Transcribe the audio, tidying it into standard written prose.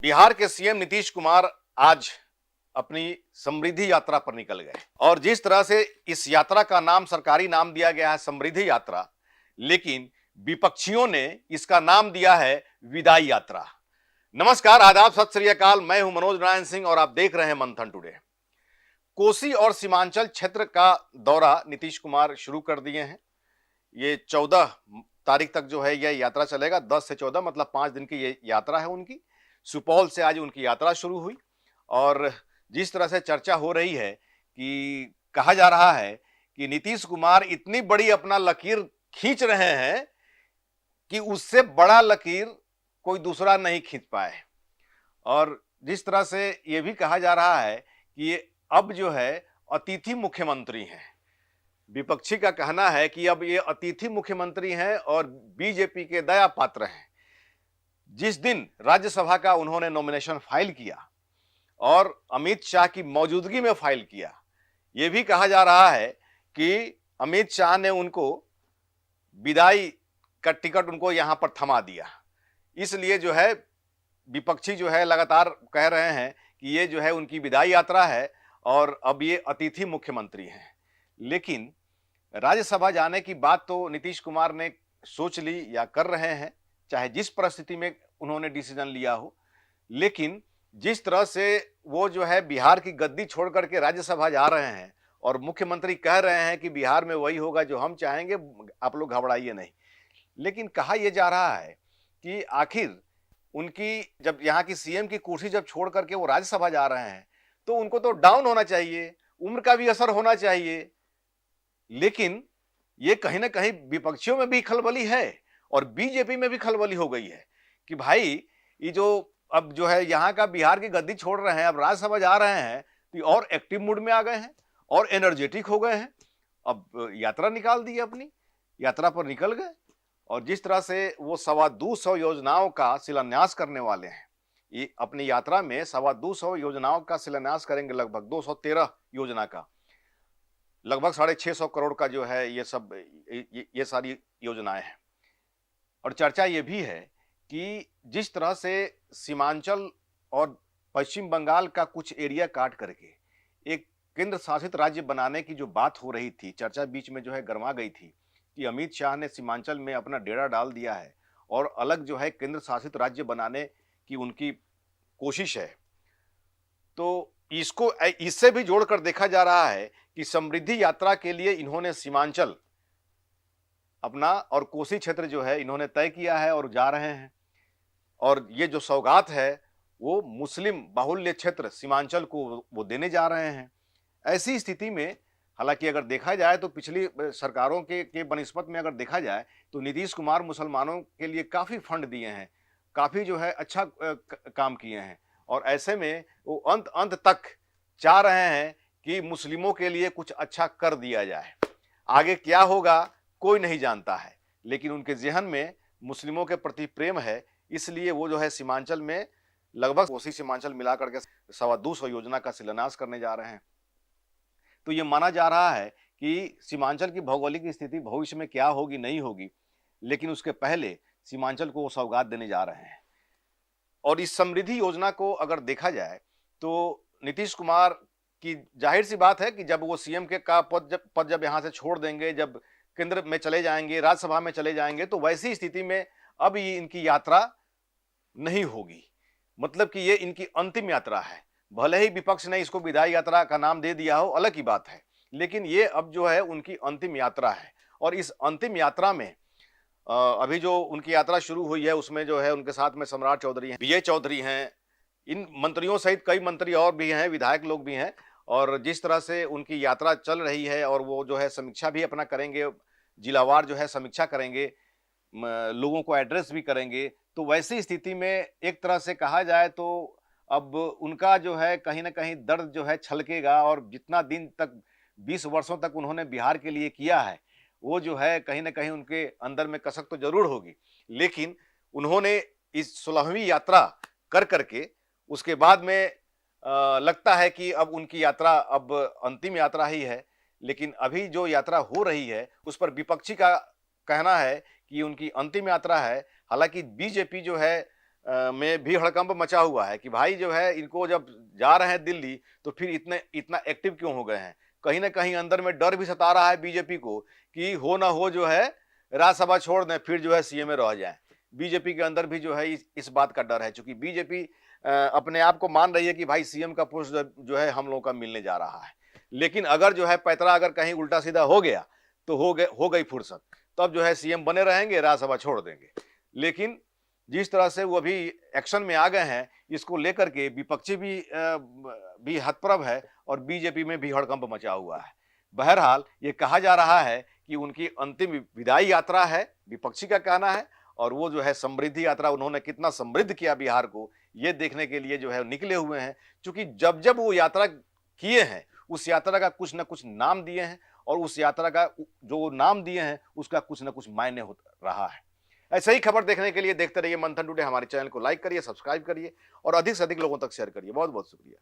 बिहार के सीएम नीतीश कुमार आज अपनी समृद्धि यात्रा पर निकल गए और जिस तरह से इस यात्रा का नाम सरकारी नाम दिया गया है समृद्धि यात्रा, लेकिन विपक्षियों ने इसका नाम दिया है विदाई यात्रा। नमस्कार, आदाब, सत श्री अकाल। मैं हूं मनोज नारायण सिंह और आप देख रहे हैं मंथन टुडे। कोसी और सीमांचल क्षेत्र का दौरा नीतीश कुमार शुरू कर दिए हैं। ये 14 तारीख तक जो है यह यात्रा चलेगा। 10 से 14 मतलब 5 दिन की ये यात्रा है उनकी। सुपौल से आज उनकी यात्रा शुरू हुई और जिस तरह से चर्चा हो रही है कि कहा जा रहा है कि नीतीश कुमार इतनी बड़ी अपना लकीर खींच रहे हैं कि उससे बड़ा लकीर कोई दूसरा नहीं खींच पाए। और जिस तरह से यह भी कहा जा रहा है कि ये अब जो है अतिथि मुख्यमंत्री हैं। विपक्षी का कहना है कि अब ये अतिथि मुख्यमंत्री हैं और बीजेपी के दया पात्र हैं। जिस दिन राज्यसभा का उन्होंने नॉमिनेशन फाइल किया और अमित शाह की मौजूदगी में फाइल किया, यह भी कहा जा रहा है कि अमित शाह ने उनको विदाई का टिकट उनको यहां पर थमा दिया। इसलिए जो है विपक्षी जो है लगातार कह रहे हैं कि ये जो है उनकी विदाई यात्रा है और अब ये अतिथि मुख्यमंत्री हैं। लेकिन राज्यसभा जाने की बात तो नीतीश कुमार ने सोच ली या कर रहे हैं, चाहे जिस परिस्थिति में उन्होंने डिसीजन लिया हो। लेकिन जिस तरह से वो जो है बिहार की गद्दी छोड़ करके राज्यसभा जा रहे हैं और मुख्यमंत्री कह रहे हैं कि बिहार में वही होगा जो हम चाहेंगे, आप लोग घबराइए नहीं। लेकिन कहा यह जा रहा है कि आखिर उनकी जब यहाँ की सीएम की कुर्सी जब छोड़ करके वो राज्यसभा जा रहे हैं तो उनको तो डाउन होना चाहिए, उम्र का भी असर होना चाहिए। लेकिन ये कहीं ना कहीं विपक्षियों में भी खलबली है और बीजेपी में भी खलबली हो गई है कि भाई ये जो अब जो है यहाँ का बिहार की गद्दी छोड़ रहे हैं, अब राज्यसभा जा रहे हैं तो और एक्टिव मूड में आ गए हैं और एनर्जेटिक हो गए हैं। अब यात्रा निकाल दी, अपनी यात्रा पर निकल गए और जिस तरह से वो 225 योजनाओं का शिलान्यास करने वाले हैं। ये अपनी यात्रा में 225 योजनाओं का शिलान्यास करेंगे, लगभग 213 योजना का, लगभग 650 करोड़ का जो है ये सब ये सारी योजनाएं हैं। और चर्चा ये भी है कि जिस तरह से सीमांचल और पश्चिम बंगाल का कुछ एरिया काट करके एक केंद्र शासित राज्य बनाने की जो बात हो रही थी, चर्चा बीच में जो है गर्मा गई थी कि अमित शाह ने सीमांचल में अपना डेरा डाल दिया है और अलग जो है केंद्र शासित राज्य बनाने की उनकी कोशिश है। तो इसको इससे भी जोड़कर देखा जा रहा है कि समृद्धि यात्रा के लिए इन्होंने सीमांचल अपना और कोसी क्षेत्र जो है इन्होंने तय किया है और जा रहे हैं। और ये जो सौगात है वो मुस्लिम बाहुल्य क्षेत्र सीमांचल को वो देने जा रहे हैं। ऐसी स्थिति में हालांकि अगर देखा जाए तो पिछली सरकारों के बनिस्बत में अगर देखा जाए तो नीतीश कुमार मुसलमानों के लिए काफ़ी फंड दिए हैं, काफ़ी जो है अच्छा काम किए हैं और ऐसे में वो अंत तक चाह रहे हैं कि मुस्लिमों के लिए कुछ अच्छा कर दिया जाए। आगे क्या होगा कोई नहीं जानता है, लेकिन उनके ज़हन में मुस्लिमों के प्रति प्रेम है, इसलिए वो जो है सीमांचल में लगभग कोसी सीमांचल मिलाकर के 225 योजना का शिलान्यास करने जा रहे हैं। तो ये माना जा रहा है कि सीमांचल की भौगोलिक स्थिति भविष्य में क्या होगी नहीं होगी, लेकिन उसके पहले सीमांचल को वो सौगात देने जा रहे हैं। और इस समृद्धि योजना को अगर देखा जाए तो नीतीश कुमार की जाहिर सी बात है कि जब वो सीएम के का पद जब यहाँ से छोड़ देंगे, जब केंद्र में चले जाएंगे, राज्यसभा में चले जाएंगे, तो वैसी स्थिति में अब ये इनकी यात्रा नहीं होगी। मतलब कि ये इनकी अंतिम यात्रा है। भले ही विपक्ष ने इसको विदाई यात्रा का नाम दे दिया हो, अलग की बात है, लेकिन ये अब जो है उनकी अंतिम यात्रा है। और इस अंतिम यात्रा में अभी जो उनकी यात्रा शुरू हुई है उसमें जो है उनके साथ में सम्राट चौधरी हैं, विजय चौधरी हैं, इन मंत्रियों सहित कई मंत्री और भी हैं, विधायक लोग भी हैं। और जिस तरह से उनकी यात्रा चल रही है और वो जो है समीक्षा भी अपना करेंगे, जिलावार जो है समीक्षा करेंगे, लोगों को एड्रेस भी करेंगे। तो वैसी स्थिति में एक तरह से कहा जाए तो अब उनका जो है कहीं ना कहीं दर्द जो है छलकेगा और जितना दिन तक 20 वर्षों तक उन्होंने बिहार के लिए किया है वो जो है कहीं ना कहीं उनके अंदर में कसक तो जरूर होगी। लेकिन उन्होंने इस 16वीं यात्रा कर करके उसके बाद में लगता है कि अब उनकी यात्रा अब अंतिम यात्रा ही है। लेकिन अभी जो यात्रा हो रही है उस पर विपक्षी का कहना है कि उनकी अंतिम यात्रा है। हालांकि बीजेपी जो है में भी हड़कंप मचा हुआ है कि भाई जो है इनको जब जा रहे हैं दिल्ली तो फिर इतना एक्टिव क्यों हो गए हैं। कहीं ना कहीं अंदर में डर भी सता रहा है बीजेपी को कि हो ना हो जो है राज्यसभा छोड़ दें, फिर जो है सीएम में रह जाएं। बीजेपी के अंदर भी जो है इस बात का डर है, क्योंकि बीजेपी अपने आप को मान रही है कि भाई सीएम का पोस्ट जो है हम लोगों का मिलने जा रहा है। लेकिन अगर जो है पैतरा अगर कहीं उल्टा सीधा हो गया तो हो गई फुर्सत, तब जो है सीएम बने रहेंगे, राज्यसभा छोड़ देंगे। लेकिन जिस तरह से वो अभी एक्शन में आ गए हैं, इसको लेकर के विपक्षी भी हतप्रभ है और बीजेपी में भी हड़कंप मचा हुआ है। बहरहाल ये कहा जा रहा है कि उनकी अंतिम विदाई यात्रा है, विपक्षी का कहना है, और वो जो है समृद्धि यात्रा, उन्होंने कितना समृद्ध किया बिहार को, ये देखने के लिए जो है निकले हुए हैं। क्योंकि जब जब वो यात्रा किए हैं, उस यात्रा का कुछ न कुछ नाम दिए हैं, और उस यात्रा का जो नाम दिए हैं उसका कुछ न कुछ मायने हो रहा है। ऐसे ही खबर देखने के लिए देखते रहिए मंथन टुडे। हमारे चैनल को लाइक करिए, सब्सक्राइब करिए और अधिक से अधिक लोगों तक शेयर करिए। बहुत बहुत शुक्रिया।